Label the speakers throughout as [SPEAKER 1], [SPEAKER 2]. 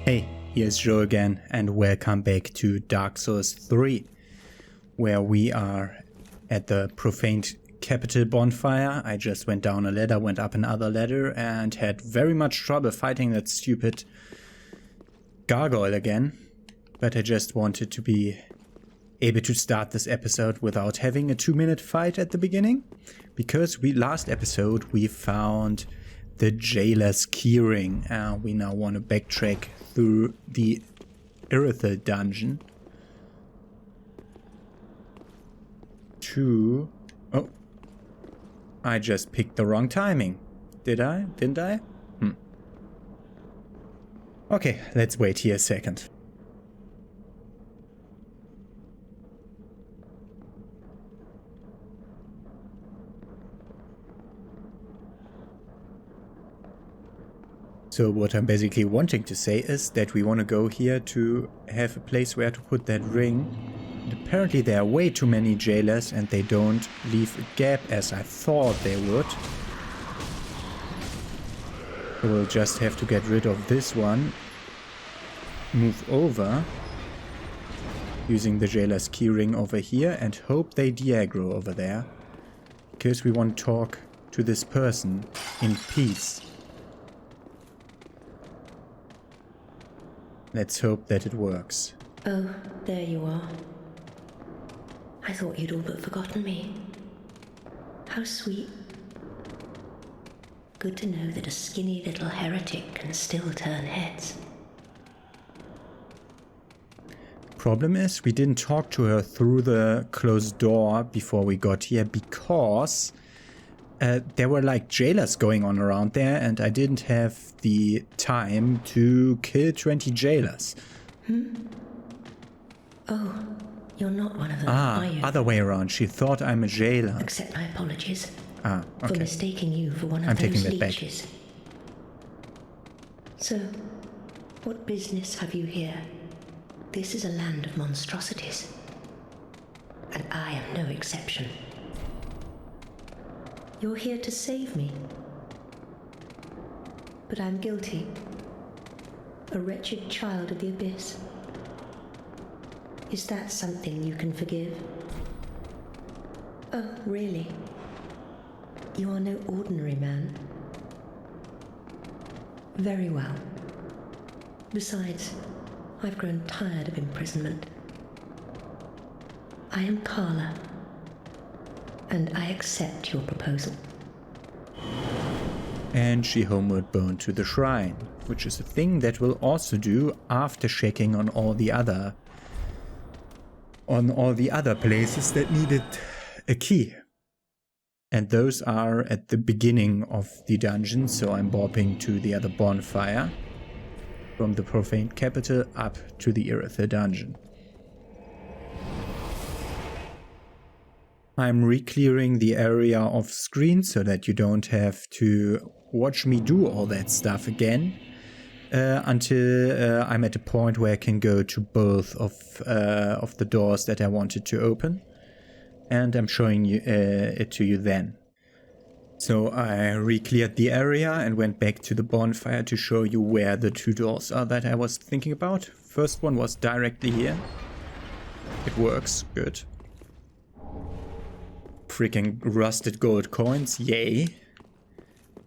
[SPEAKER 1] Hey, here's Joe again, and welcome back to Dark Souls 3, where we are at the profaned capital bonfire. I just went down a ladder, went up another ladder, and had very much trouble fighting that stupid gargoyle again. But I just wanted to be able to start this episode without having a 2-minute fight at the beginning, because last episode we found the jailer's keyring. We now want to backtrack through the Irithel dungeon to... Oh, I just picked the wrong timing. Did I? Didn't I? Okay, let's wait here a second. So what I'm basically wanting to say is that we want to go here to have a place where to put that ring. And apparently there are way too many jailers and they don't leave a gap as I thought they would. So we'll just have to get rid of this one. Move over. Using the jailer's keyring over here and hope they de-aggro over there. Because we want to talk to this person in peace. Let's hope that it works.
[SPEAKER 2] Oh, there you are. I thought you'd all but forgotten me. How sweet. Good to know that a skinny little heretic can still turn heads.
[SPEAKER 1] Problem is, we didn't talk to her through the closed door before we got here because there were like jailers going on around there and I didn't have the time to kill 20 jailers.
[SPEAKER 2] Oh, you're not one of them, are you?
[SPEAKER 1] Other way around. She thought I'm a jailer.
[SPEAKER 2] Accept my apologies
[SPEAKER 1] Okay.
[SPEAKER 2] for mistaking you for one of
[SPEAKER 1] I'm
[SPEAKER 2] those
[SPEAKER 1] taking that back.
[SPEAKER 2] leeches. So, what business have you here? This is a land of monstrosities. And I am no exception. You're here to save me. But I'm guilty. A wretched child of the abyss. Is that something you can forgive? Oh, really? You are no ordinary man. Very well. Besides, I've grown tired of imprisonment. I am Carla. And I accept your proposal.
[SPEAKER 1] And she homeward boned to the shrine, which is a thing that we'll also do after checking on all the other places that needed a key. And those are at the beginning of the dungeon, so I'm bopping to the other bonfire from the profaned capital up to the Irithel dungeon. I'm re-clearing the area off screen so that you don't have to watch me do all that stuff again until I'm at a point where I can go to both of the doors that I wanted to open, and I'm showing you it to you then. So I re-cleared the area and went back to the bonfire to show you where the two doors are that I was thinking about. First one was directly here. It works good. Freaking rusted gold coins, yay.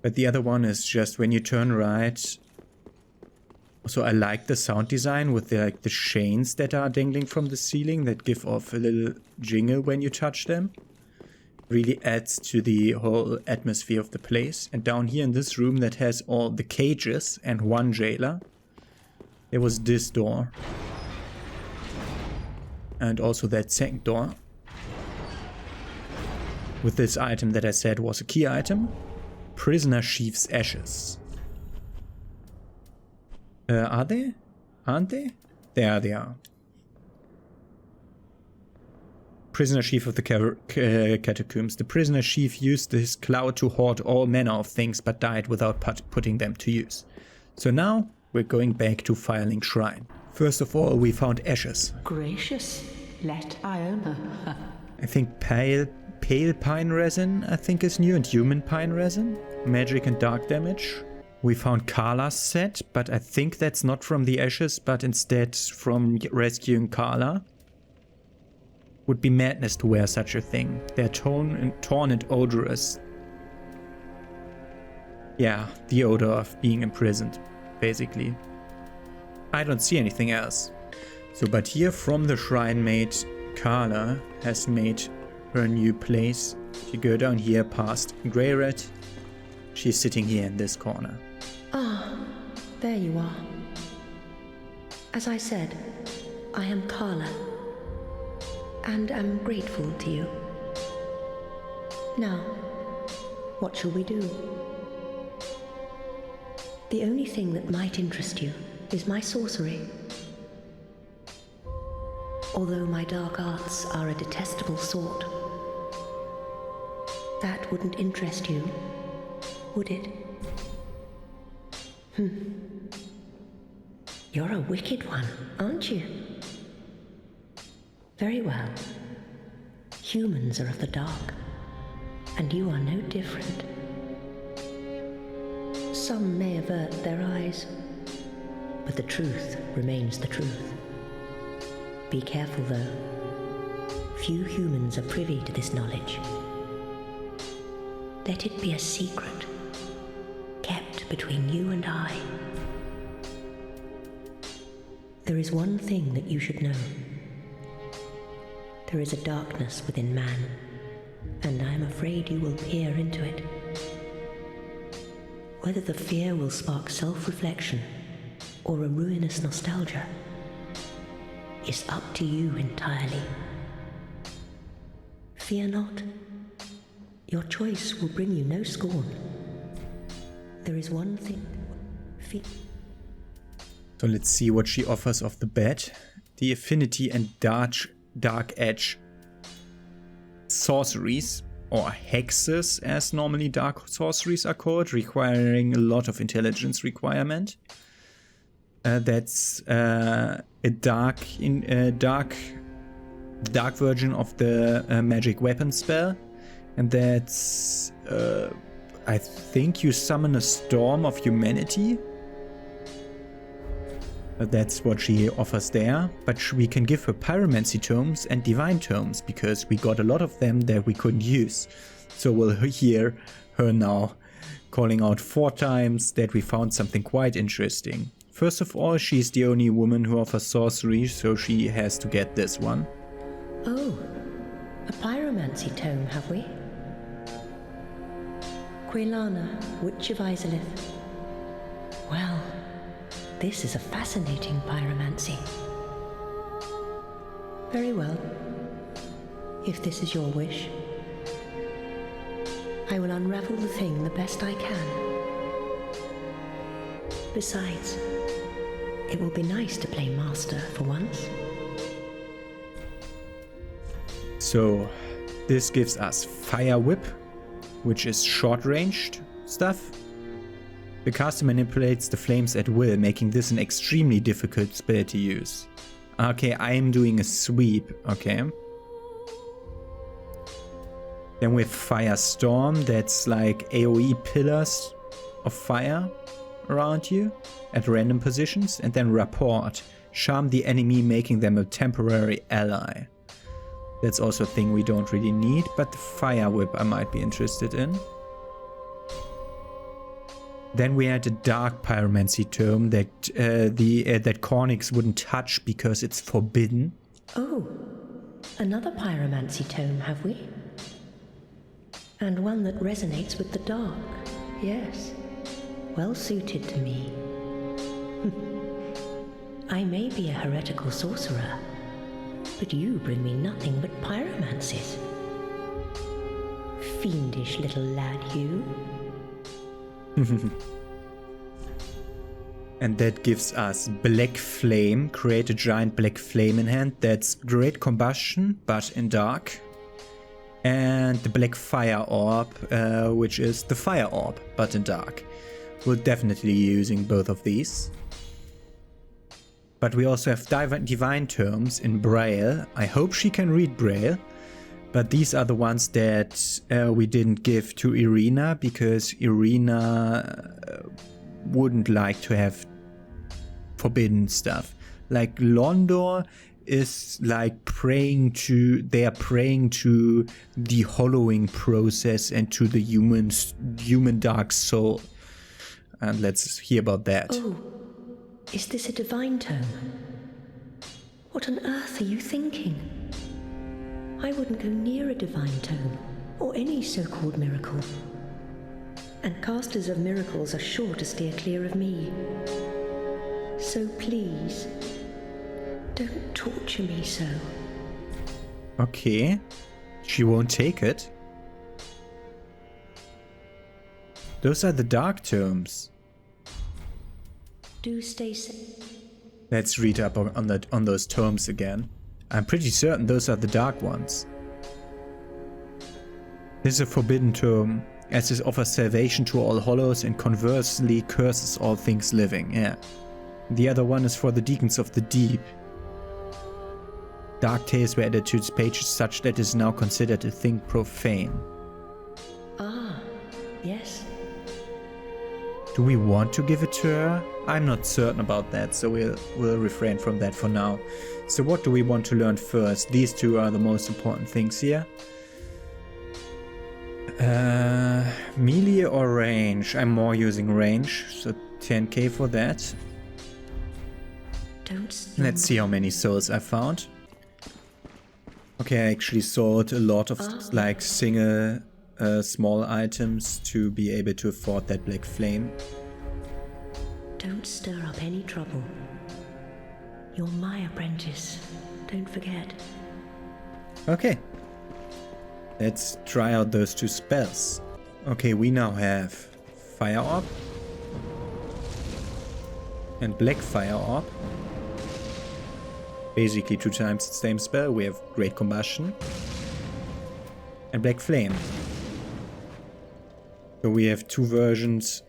[SPEAKER 1] But the other one is just when you turn right. So I like the sound design with the chains that are dangling from the ceiling that give off a little jingle when you touch them. Really adds to the whole atmosphere of the place. And down here in this room that has all the cages and one jailer, there was this door. And also that second door. With this item that I said was a key item. Prisoner Chief's Ashes. Are they? Aren't they? There they are. Prisoner Chief of the Catacombs. The prisoner chief used his cloud to hoard all manner of things but died without putting them to use. So now we're going back to Firelink Shrine. First of all, we found ashes.
[SPEAKER 3] Gracious, let Iona.
[SPEAKER 1] I think pale pine resin, I think, is new, and human pine resin. Magic and dark damage. We found Carla's set, but I think that's not from the ashes, but instead from rescuing Carla. Would be madness to wear such a thing. They're torn and odorous. Yeah, the odor of being imprisoned, basically. I don't see anything else. So, but here from the shrine maid, Carla has made her new place. If you go down here past Greyret, she's sitting here in this corner.
[SPEAKER 2] Ah, there you are. As I said, I am Carla, and am grateful to you. Now, what shall we do? The only thing that might interest you is my sorcery. Although my dark arts are a detestable sort, that wouldn't interest you, would it? You're a wicked one, aren't you? Very well. Humans are of the dark, and you are no different. Some may avert their eyes, but the truth remains the truth. Be careful, though. Few humans are privy to this knowledge. Let it be a secret, kept between you and I. There is one thing that you should know. There is a darkness within man, and I am afraid you will peer into it. Whether the fear will spark self-reflection or a ruinous nostalgia is up to you entirely. Fear not. Your choice will bring you no scorn. There is one thing.
[SPEAKER 1] So let's see what she offers off the bat. The affinity and dark edge sorceries, or hexes as normally dark sorceries are called, requiring a lot of intelligence requirement. That's a dark version of the magic weapon spell, and that's I think you summon a storm of humanity. That's what she offers there, but we can give her pyromancy tomes and divine tomes because we got a lot of them that we couldn't use. So we'll hear her now calling out 4 times that we found something quite interesting. First of all, she's the only woman who offers sorcery, so she has to get this one.
[SPEAKER 2] Oh, a pyromancy tome, have we? Quilana, Witch of Izalith. Well, this is a fascinating pyromancy. Very well. If this is your wish, I will unravel the thing the best I can. Besides, it will be nice to play master for once.
[SPEAKER 1] So, this gives us Fire Whip, which is short-ranged stuff. The caster manipulates the flames at will, making this an extremely difficult spell to use. Okay, I am doing a sweep, okay. Then we have Firestorm, that's like AoE pillars of fire around you at random positions. And then Rapport, charm the enemy, making them a temporary ally. That's also a thing we don't really need, but the Fire Whip I might be interested in. Then we had a dark pyromancy tome that that Cornix wouldn't touch because it's forbidden.
[SPEAKER 2] Oh, another pyromancy tome, have we? And one that resonates with the dark. Yes, well suited to me. I may be a heretical sorcerer, but you bring me nothing but pyromancies. Fiendish little lad, you.
[SPEAKER 1] And that gives us Black Flame. Create a giant black flame in hand. That's great combustion, but in dark. And the Black Fire Orb, which is the Fire Orb, but in dark. We're definitely using both of these. But we also have divine terms in Braille. I hope she can read Braille. But these are the ones that we didn't give to Irina, because Irina wouldn't like to have forbidden stuff. Like Londor is like they are praying to the hollowing process and to the human dark soul. And let's hear about that.
[SPEAKER 2] Oh, is this a divine tome? What on earth are you thinking? I wouldn't go near a divine tome, or any so-called miracle. And casters of miracles are sure to steer clear of me. So please, don't torture me so.
[SPEAKER 1] Okay. She won't take it. Those are the dark tomes.
[SPEAKER 2] Do stay safe.
[SPEAKER 1] Let's read up on those tomes again. I'm pretty certain those are the dark ones. This is a forbidden tome, as it offers salvation to all hollows and conversely curses all things living. Yeah. The other one is for the deacons of the deep. Dark tales were added to its pages such that it is now considered a thing profane.
[SPEAKER 2] Ah, yes.
[SPEAKER 1] Do we want to give it to her? I'm not certain about that, so we'll refrain from that for now. So what do we want to learn first? These two are the most important things here. Melee or range? I'm more using range, so 10k for that. Let's see how many souls I found. Okay, I actually sold a lot of like single small items to be able to afford that black flame.
[SPEAKER 2] Don't stir up any trouble. You're my apprentice. Don't forget.
[SPEAKER 1] Okay. Let's try out those two spells. Okay, we now have Fire Orb and Black Fire Orb. Basically 2 times the same spell. We have Great Combustion and Black Flame. So we have 2 versions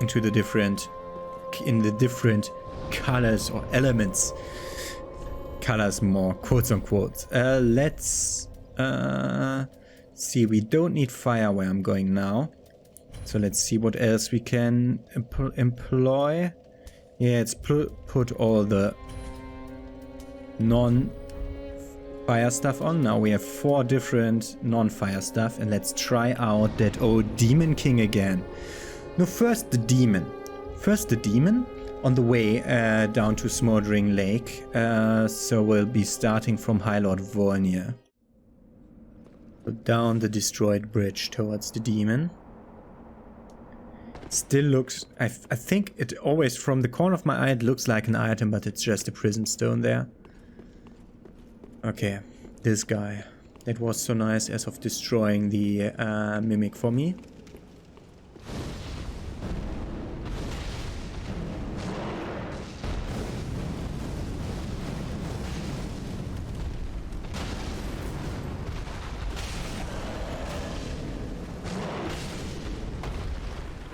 [SPEAKER 1] in the different colors or elements. Colors more, quotes unquote. Let's see. We don't need fire where I'm going now. So let's see what else we can employ. Yeah, let's put all the non-fire stuff on. Now we have 4 different non-fire stuff, and let's try out that old Demon King again. No, first the demon. On the way down to Smoldering Lake. So we'll be starting from High Lord Volnir. So down the destroyed bridge towards the demon. Still looks, I think it always, from the corner of my eye, it looks like an item, but it's just a prison stone there. Okay, this guy. That was so nice as of destroying the mimic for me.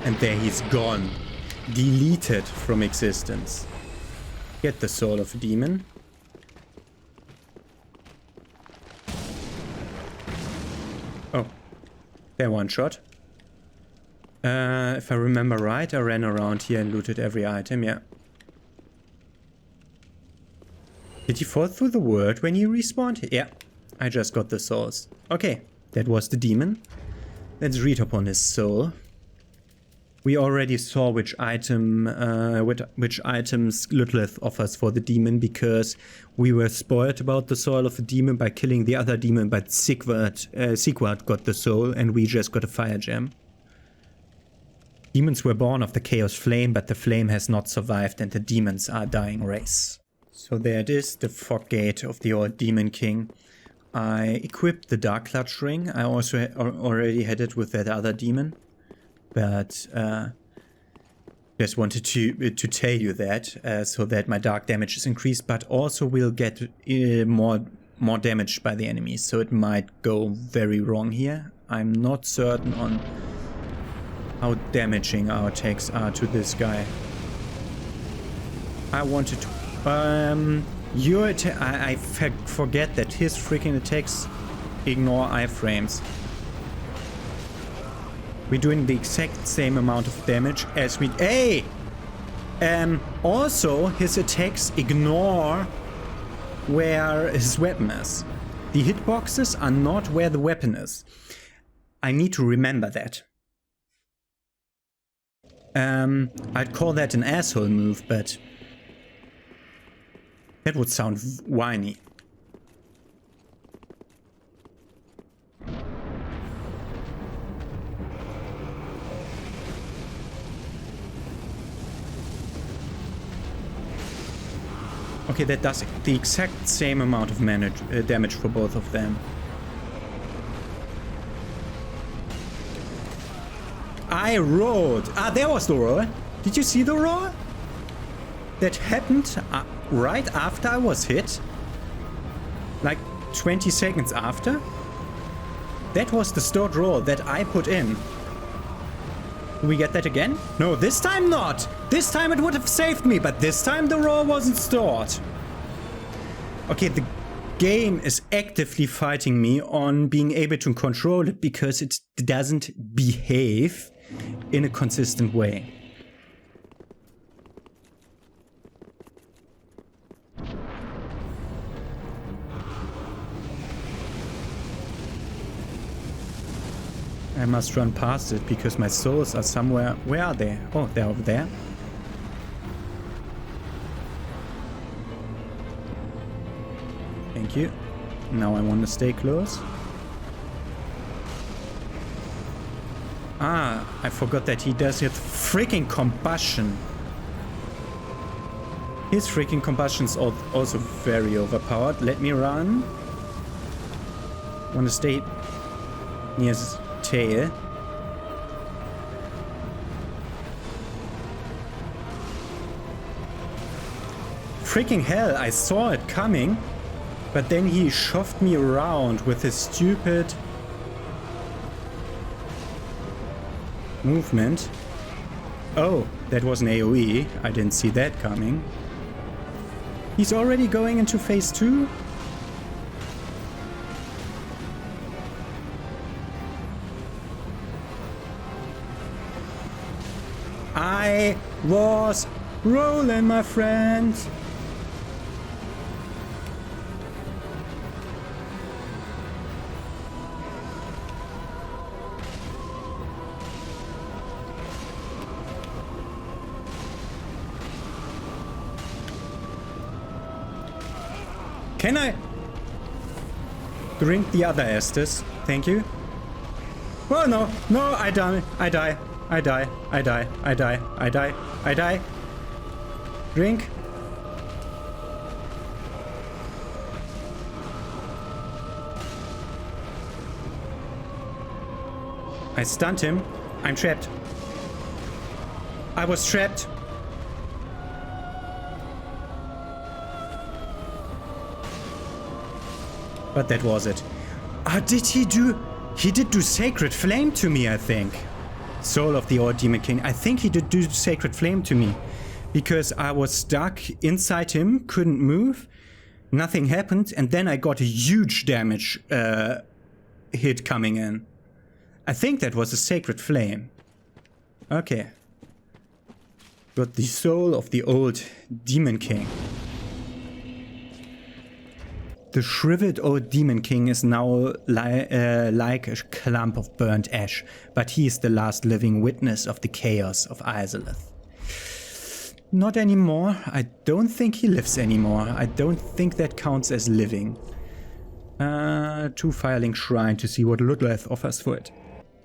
[SPEAKER 1] And there he's gone. Deleted from existence. Get the soul of a demon. Oh. They're one shot. If I remember right, I ran around here and looted every item, yeah. Did he fall through the world when he respawned? Yeah. I just got the souls. Okay. That was the demon. Let's read upon his soul. We already saw which items Luthlith offers for the demon, because we were spoiled about the soul of the demon by killing the other demon, but Sigvard got the soul and we just got a fire gem. Demons were born of the Chaos Flame, but the flame has not survived and the demons are a dying race. So there it is, the fog gate of the old Demon King. I equipped the Dark Clutch ring. I also already had it with that other demon. But just wanted to tell you that, so that my dark damage is increased, but also will get more damaged by the enemies. So it might go very wrong here. I'm not certain on how damaging our attacks are to this guy. I wanted to... I forget that his freaking attacks ignore iframes. We're doing the exact same amount of damage as we... Hey! Also, his attacks ignore where his weapon is. The hitboxes are not where the weapon is. I need to remember that. I'd call that an asshole move, but that would sound whiny. Okay, that does the exact same amount of damage for both of them. I roared. Ah, there was the roar. Did you see the roar? That happened right after I was hit. Like 20 seconds after. That was the stored roar that I put in. Do we get that again? No, this time not. This time it would have saved me, but this time the roar wasn't stored. Okay, the game is actively fighting me on being able to control it because it doesn't behave in a consistent way. I must run past it because my souls are somewhere. Where are they? Oh, they're over there. Thank you. Now I want to stay close. Ah, I forgot that he does his freaking combustion. His freaking combustion is also very overpowered. Let me run. Want to stay near his tail. Freaking hell, I saw it coming, but then he shoved me around with his stupid movement. Oh, that was an AoE. I didn't see that coming. He's already going into phase 2? I was rolling, my friend. Can I drink the other Estes? Thank you. Oh no, no, I die. Drink. I stunned him. I'm trapped. I was trapped. But that was it. Ah, did he do... He did do Sacred Flame to me, I think. Soul of the Old Demon King. I think he did do Sacred Flame to me. Because I was stuck inside him, couldn't move. Nothing happened. And then I got a huge damage hit coming in. I think that was a Sacred Flame. Okay. Got the Soul of the Old Demon King. The shriveled old Demon King is now like a clump of burnt ash, but he is the last living witness of the chaos of Izalith. Not anymore. I don't think he lives anymore. I don't think that counts as living. To Firelink Shrine to see what Ludleth offers for it.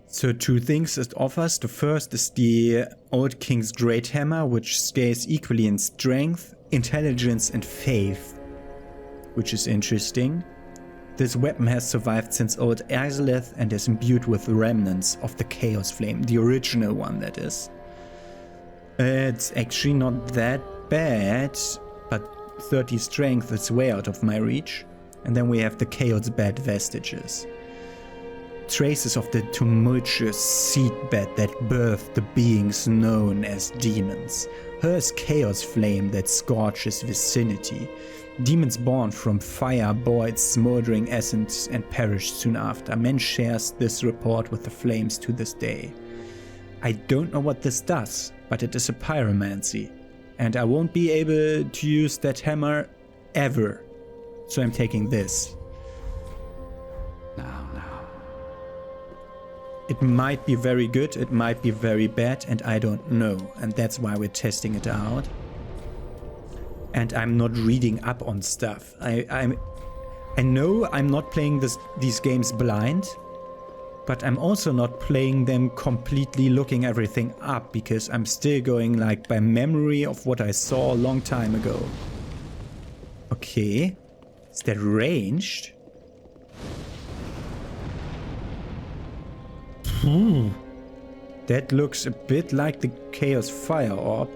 [SPEAKER 1] So 2 things it offers. The first is the Old King's Great Hammer, which scales equally in strength, intelligence and faith. Which is interesting. This weapon has survived since Old Izalith and is imbued with remnants of the Chaos Flame, the original one that is. It's actually not that bad, but 30 strength is way out of my reach. And then we have the Chaos Bed Vestiges. Traces of the tumultuous seedbed that birthed the beings known as demons. Hers Chaos Flame that scorches vicinity. Demons born from fire bore its smoldering essence and perished soon after. Men shares this report with the flames to this day. I don't know what this does, but it is a pyromancy. And I won't be able to use that hammer ever. So I'm taking this.
[SPEAKER 4] Now.
[SPEAKER 1] It might be very good, it might be very bad, and I don't know. And that's why we're testing it out. And I'm not reading up on stuff. I know I'm not playing these games blind, but I'm also not playing them completely looking everything up, because I'm still going like by memory of what I saw a long time ago. Okay. Is that ranged? That looks a bit like the Chaos Fire Orb.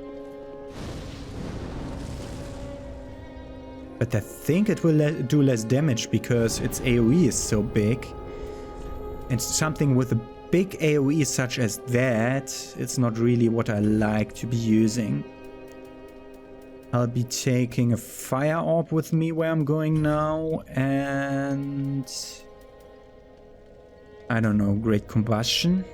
[SPEAKER 1] But I think it will do less damage because its AoE is so big. And something with a big AoE such as that, it's not really what I like to be using. I'll be taking a Fire Orb with me where I'm going now, and I don't know, Great Combustion.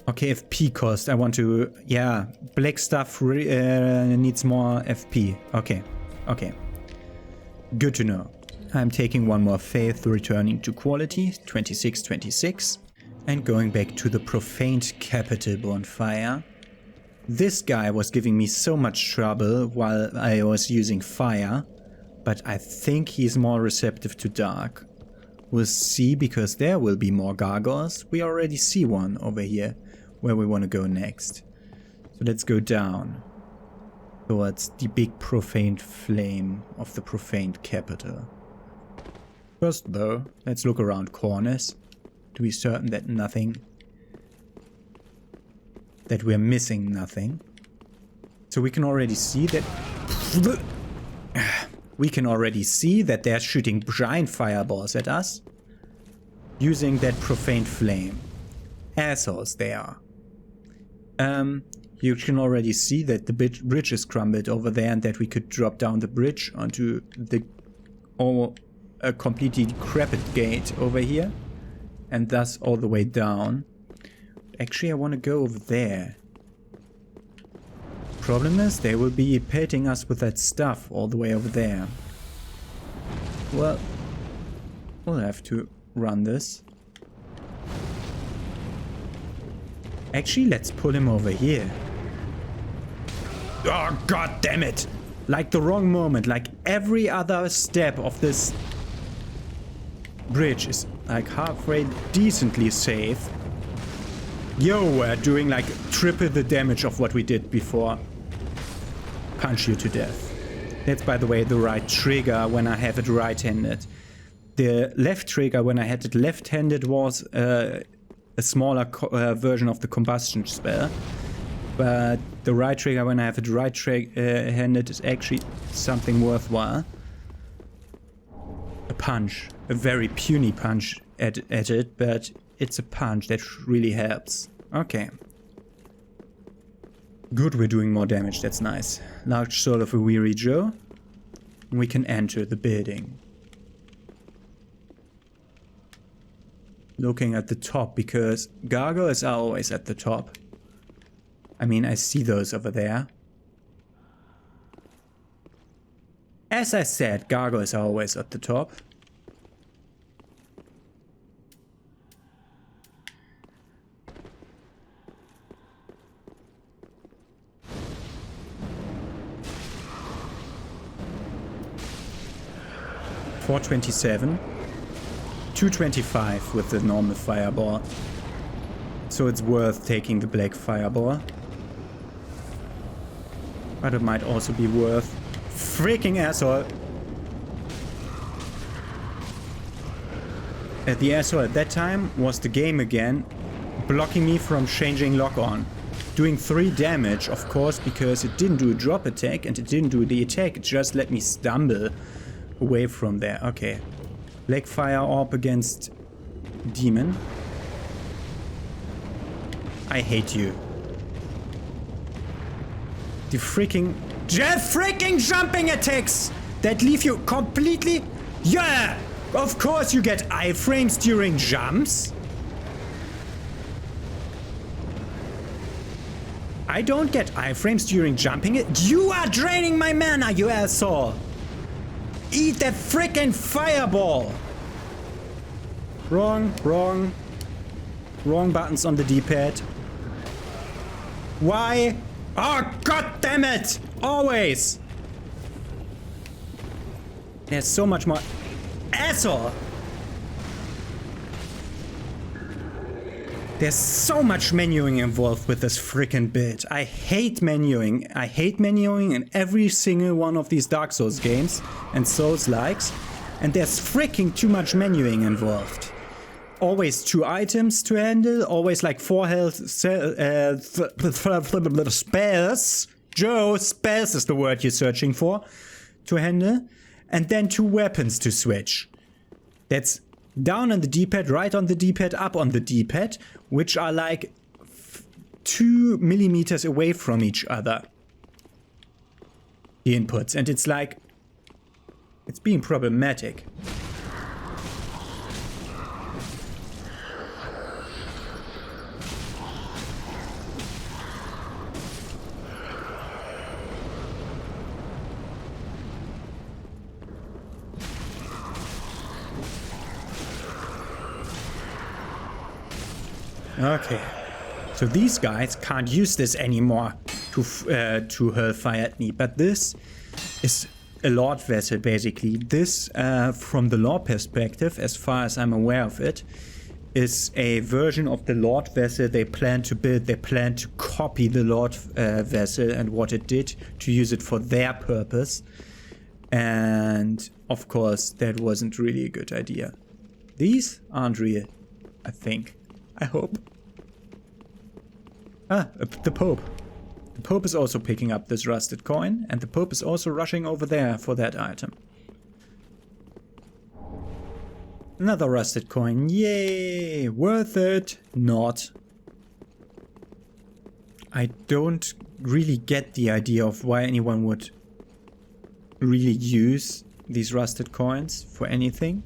[SPEAKER 1] Okay, FP cost. I want to... Yeah, black stuff needs more FP. Okay. Good to know. I'm taking one more faith, returning to quality, 26-26. And going back to the profaned capital bonfire. This guy was giving me so much trouble while I was using fire. But I think he's more receptive to dark. We'll see, because there will be more gargoyles. We already see one over here, where we want to go next. So let's go down towards the big profaned flame of the profaned capital. First though, let's look around corners to be certain that we're missing nothing. So we can already see that they're shooting giant fireballs at us using that profaned flame. Assholes they are. You can already see that the bridge is crumbled over there, and that we could drop down the bridge onto a completely decrepit gate over here, and thus all the way down. Actually, I want to go over there. Problem is, they will be pelting us with that stuff all the way over there. Well, we'll have to run this. Actually, let's pull him over here. Oh, god damn it! Like the wrong moment, like every other step of this bridge is like halfway decently safe. Yo, we're doing like triple the damage of what we did before. Punch you to death. That's, by the way, the right trigger when I have it right-handed. The left trigger when I had it left-handed was a smaller version of the combustion spell. But the right trigger when I have it right-handed is actually something worthwhile. A punch. A very puny punch at it, but it's a punch that really helps. Okay. Good, we're doing more damage, that's nice. Large soul of a weary Joe. We can enter the building. Looking at the top, because gargoyles are always at the top. I mean, I see those over there. As I said, gargoyles are always at the top. $427, $225 with the normal fireball, so it's worth taking the black fireball, but it might also be worth freaking asshole. The asshole at that time was the game again, blocking me from changing lock on, doing 3 damage, of course, because it didn't do a drop attack and it didn't do the attack, it just let me stumble away from there. Okay. Black fire orb against demon. I hate you. The freaking jumping attacks that leave you completely... Yeah! Of course you get iframes during jumps. I don't get iframes during jumping it. You are draining my mana, you asshole! Eat that frickin' fireball! Wrong, wrong. Wrong buttons on the D-pad. Why? Oh, god damn it! Always! There's so much more. Asshole! There's so much menuing involved with this frickin' bit. I hate menuing. I hate menuing in every single one of these Dark Souls games and Souls-likes. And there's fricking too much menuing involved. Always 2 items to handle, always like 4 health spells. Joe, spells is the word you're searching for, to handle. And then 2 weapons to switch. That's down on the D-pad, right on the D-pad, up on the D-pad, which are like 2 millimeters away from each other. The inputs, and it's like, it's being problematic. Okay, so these guys can't use this anymore to hurlfire at me, but this is a Lord vessel basically. This, from the lore perspective, as far as I'm aware of it, is a version of the Lord vessel they plan to build. They plan to copy the Lord vessel and what it did to use it for their purpose. And of course, that wasn't really a good idea. These aren't real, I think. I hope. Ah, the Pope. The Pope is also picking up this rusted coin, and the Pope is also rushing over there for that item. Another rusted coin. Yay! Worth it. Not. I don't really get the idea of why anyone would really use these rusted coins for anything.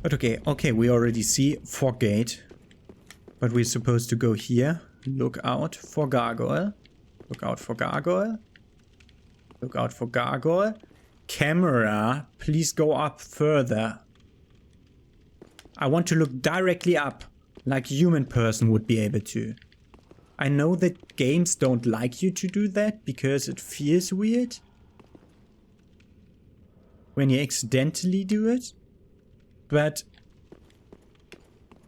[SPEAKER 1] But okay, we already see Fog Gate. But we're supposed to go here. Look out for Gargoyle. Look out for Gargoyle. Look out for Gargoyle. Camera, please go up further. I want to look directly up, like a human person would be able to. I know that games don't like you to do that because it feels weird when you accidentally do it. But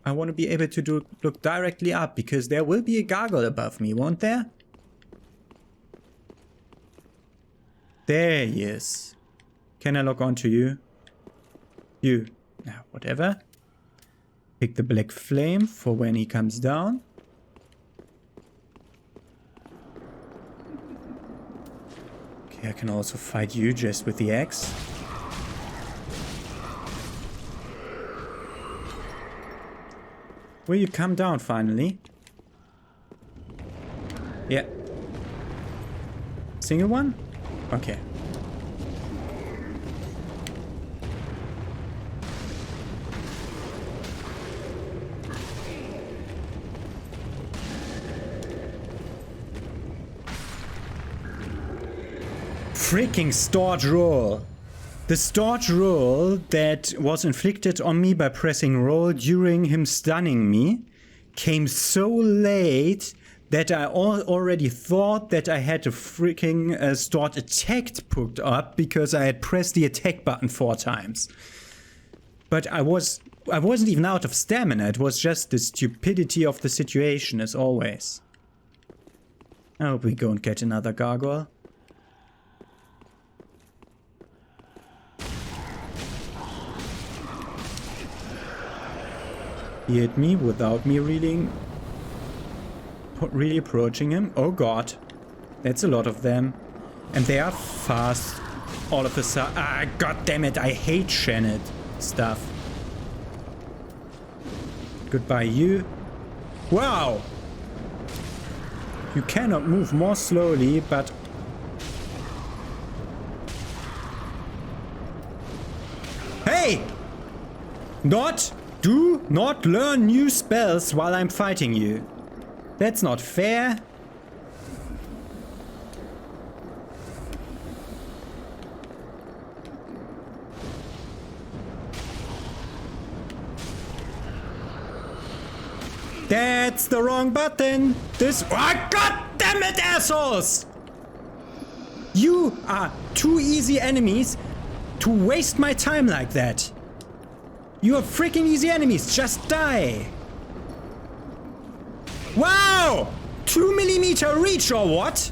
[SPEAKER 1] I want to be able to look directly up because there will be a gargoyle above me, won't there? There he is. Can I lock onto you? You. Now, whatever. Pick the black flame for when he comes down. Okay, I can also fight you just with the axe. Will you come down finally? Yeah. Single one? Okay. Freaking storage roll. The storage roll that was inflicted on me by pressing roll during him stunning me came so late that I already thought that I had a freaking stored attack put up because I had pressed the attack button 4 times. But I wasn't even out of stamina. It was just the stupidity of the situation as always. I hope we don't get another gargoyle. He hit me without me really approaching him. Oh god. That's a lot of them. And they are fast all of a sudden. Ah, god damn it. I hate Shannon stuff. Goodbye, you. Wow. You cannot move more slowly, but... Hey! Do not learn new spells while I'm fighting you. That's not fair. That's the wrong button. This... Oh, God damn it, assholes! You are too easy enemies to waste my time like that. You are freaking easy enemies. Just die. Wow! 2 millimeter reach or what?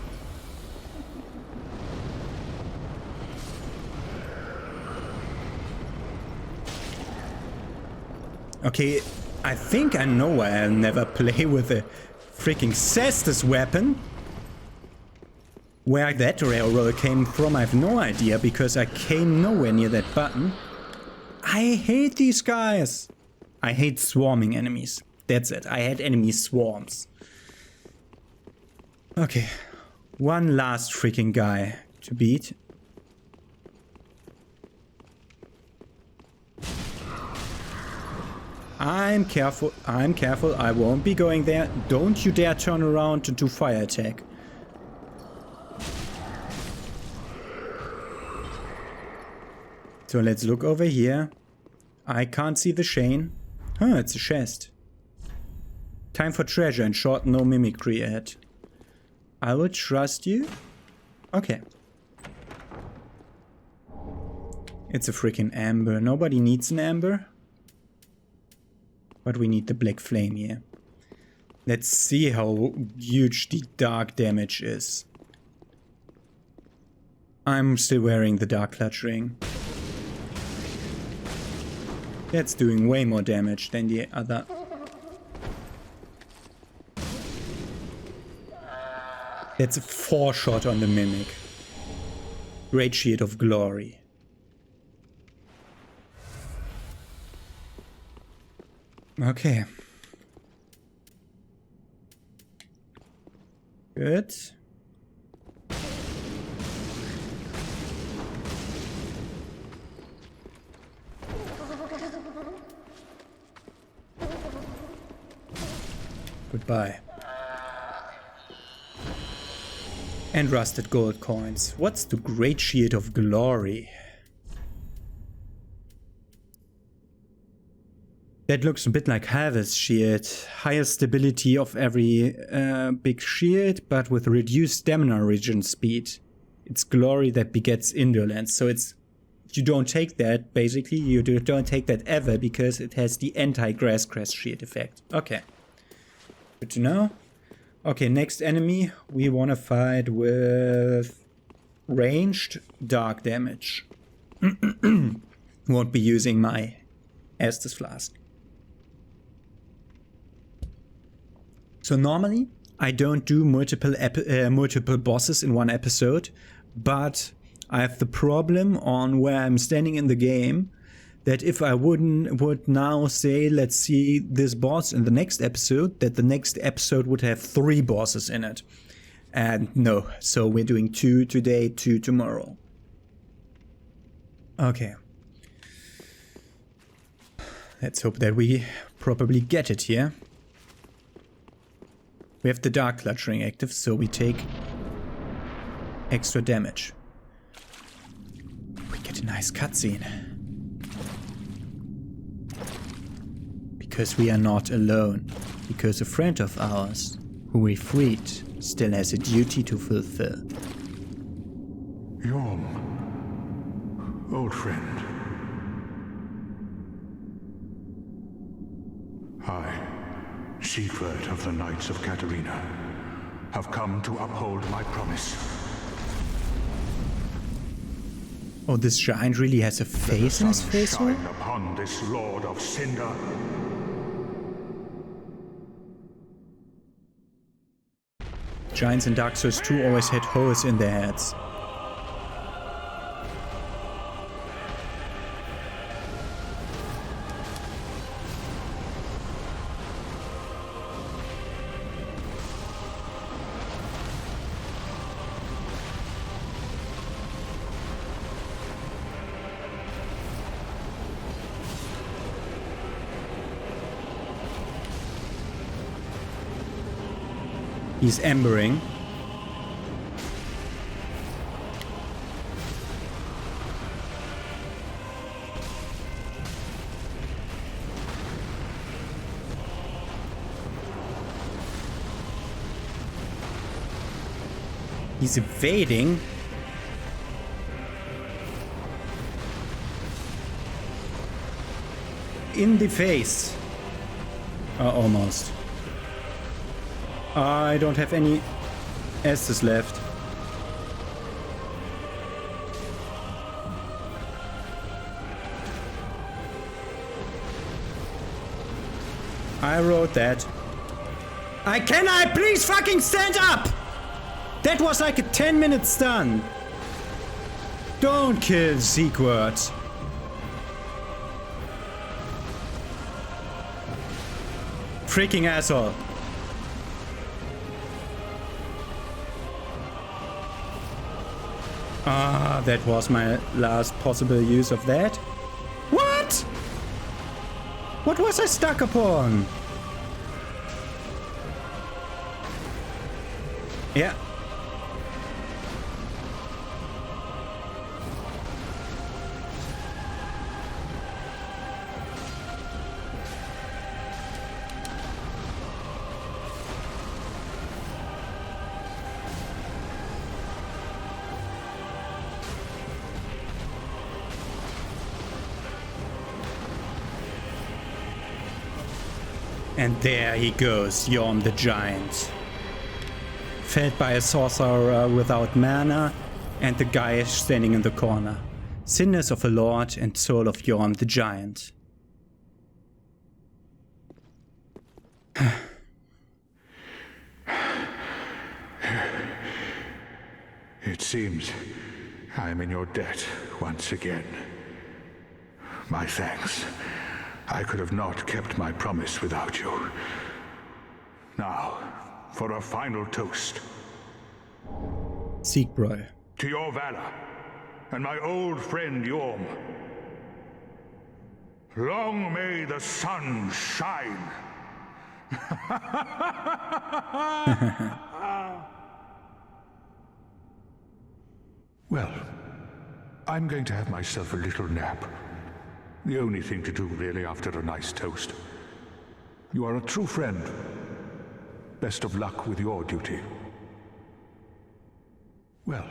[SPEAKER 1] Okay, I think I know why I'll never play with a freaking Cestus weapon. Where that railroad came from, I have no idea, because I came nowhere near that button. I hate these guys. I hate swarming enemies. That's it. I hate enemy swarms. Okay. One last freaking guy to beat. I'm careful. I'm careful. I won't be going there. Don't you dare turn around to do fire attack. So let's look over here. I can't see the chain. Huh, it's a chest. Time for treasure and short no mimicry ahead. I will trust you. Okay. It's a freaking amber. Nobody needs an amber. But we need the black flame here. Let's see how huge the dark damage is. I'm still wearing the dark clutch ring. That's doing way more damage than the other. That's a 4-shot on the mimic. Great Shield of Glory. Okay. Good. Goodbye. And rusted gold coins. What's the Great Shield of Glory? That looks a bit like Harvest Shield. Higher stability of every big shield, but with reduced stamina regen speed. It's glory that begets indolence. So it's... You don't take that, basically. You don't take that ever, because it has the anti-grass crest shield effect. Okay. Good to know. Okay, next enemy. We want to fight with ranged dark damage. Won't be using my Estus Flask. So normally, I don't do multiple bosses in one episode, but I have the problem on where I'm standing in the game, that if I would now say, let's see this boss in the next episode, that the next episode would have 3 bosses in it. And no, so we're doing 2 today, 2 tomorrow. Okay. Let's hope that we probably get it here. We have the Dark Clutch Ring active, so we take extra damage. We get a nice cutscene. Because we are not alone. Because a friend of ours, who we freed, still has a duty to fulfill.
[SPEAKER 5] Yom, old friend. I, Siegward of the Knights of Katarina, have come to uphold my promise.
[SPEAKER 1] Oh, this giant really has a face in his face?
[SPEAKER 5] Shine upon this Lord of Cinder.
[SPEAKER 1] Giants in Dark Souls 2 always had holes in their heads. He's embering. He's evading. In the face. Almost. I don't have any S's left. I wrote that. Can I please fucking stand up? That was like a 10-minute stun. Don't kill Sequard. Freaking asshole. That was my last possible use of that. What? What was I stuck upon? Yeah. And there he goes, Yhorm the Giant. Felled by a sorcerer without mana, and the guy standing in the corner. Cinders of a lord and soul of Yhorm the Giant.
[SPEAKER 5] It seems I am in your debt once again. My thanks. I could have not kept my promise without you. Now, for a final toast.
[SPEAKER 1] Siegbräu.
[SPEAKER 5] To your valor, and my old friend Yhorm. Long may the sun shine. Well, I'm going to have myself a little nap. The only thing to do, really, after a nice toast. You are a true friend. Best of luck with your duty. Well,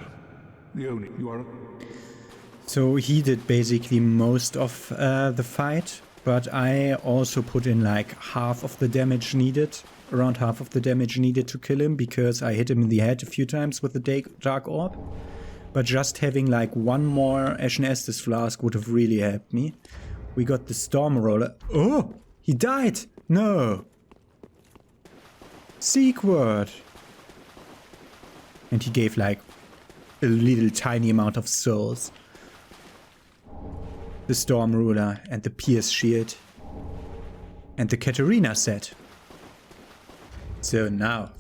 [SPEAKER 5] you are...
[SPEAKER 1] So he did basically most of the fight, but I also put in like half of the damage needed, around half of the damage needed to kill him, because I hit him in the head a few times with the Dark Orb. But just having like one more Ashen Estus flask would have really helped me. We got the Storm Roller. Oh! He died! No! Sequard! And he gave like a little tiny amount of souls. The Storm Ruler and the Pierce Shield. And the Katarina set. So now.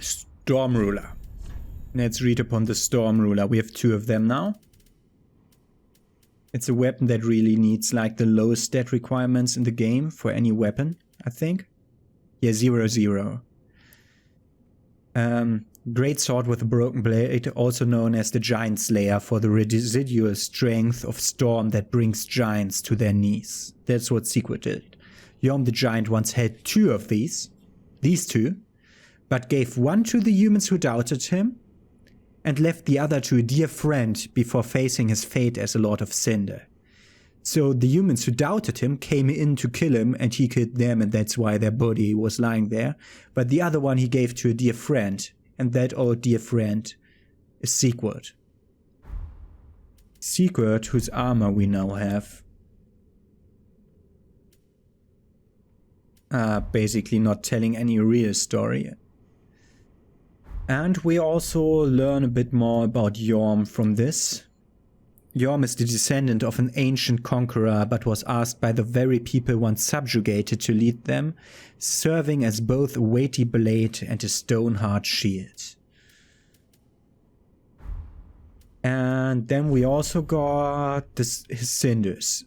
[SPEAKER 1] Storm Ruler. Let's read upon the Storm Ruler. We have 2 of them now. It's a weapon that really needs like the lowest stat requirements in the game for any weapon, I think. Yeah, 0/0. Great sword with a broken blade, also known as the Giant Slayer, for the residual strength of storm that brings giants to their knees. That's what Sequard did. Yhorm the Giant once had 2 of these 2, but gave one to the humans who doubted him, and left the other to a dear friend before facing his fate as a Lord of Cinder. So the humans who doubted him came in to kill him, and he killed them, and that's why their body was lying there. But the other one he gave to a dear friend, and that old dear friend is Sequard. Sequard, whose armor we now have. Basically not telling any real story. And we also learn a bit more about Yhorm from this. Yhorm is the descendant of an ancient conqueror, but was asked by the very people once subjugated to lead them, serving as both a weighty blade and a stone-hard shield. And then we also got his cinders.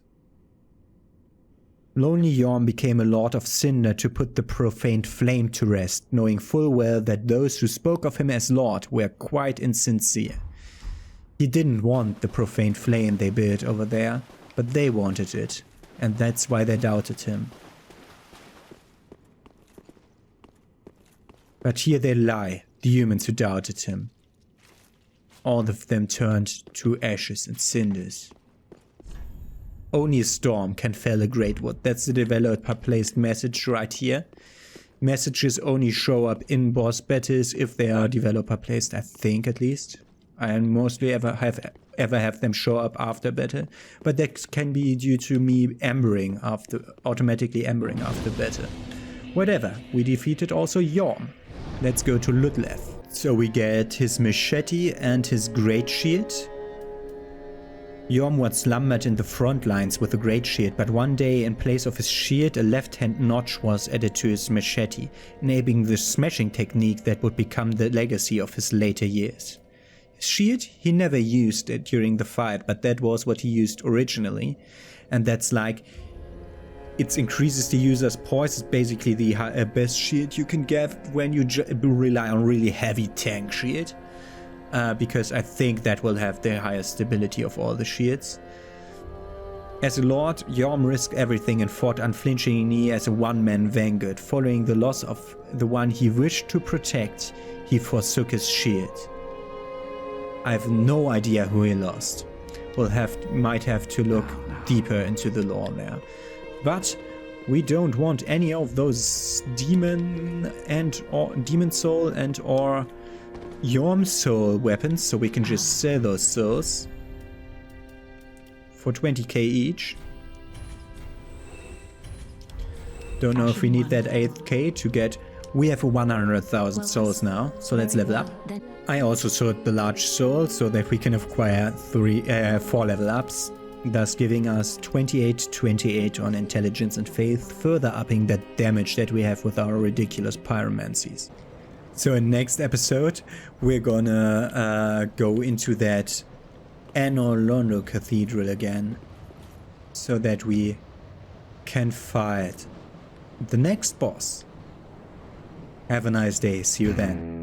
[SPEAKER 1] Lonely Yom became a lord of Cinder to put the profaned flame to rest, knowing full well that those who spoke of him as lord were quite insincere. He didn't want the profaned flame they built over there, but they wanted it, and that's why they doubted him. But here they lie, the humans who doubted him. All of them turned to ashes and cinders. Only a storm can fell a great wood. That's the developer placed message right here. Messages only show up in boss battles if they are developer placed, I think at least. I mostly ever have them show up after battle, but that can be due to me automatically embering after battle. Whatever, we defeated also Yom. Let's go to Ludleth. So we get his machete and his great shield. Yom once slumbered in the front lines with a great shield, but one day in place of his shield a left-hand notch was added to his machete, enabling the smashing technique that would become the legacy of his later years. His shield, he never used it during the fight, but that was what he used originally, and that's like, it increases the user's poise. It's basically the best shield you can get when you rely on really heavy tank shield. Because I think that will have the highest stability of all the shields. As a lord, Yom risked everything and fought unflinchingly as a one-man vanguard. Following the loss of the one he wished to protect, he forsook his shield. I have no idea who he lost. Might have to look deeper into the lore there. But we don't want any of those demon soul and or Yom soul weapons, so we can just sell those souls for 20k each. Don't know if we need that 8k to get. We have 100,000 souls now, so let's level up. I also sold the large soul so that we can acquire 4 level ups, thus giving us 28 on intelligence and faith, further upping that damage that we have with our ridiculous pyromancies. So in next episode, we're gonna go into that Anolondo Cathedral again, so that we can fight the next boss. Have a nice day, see you then.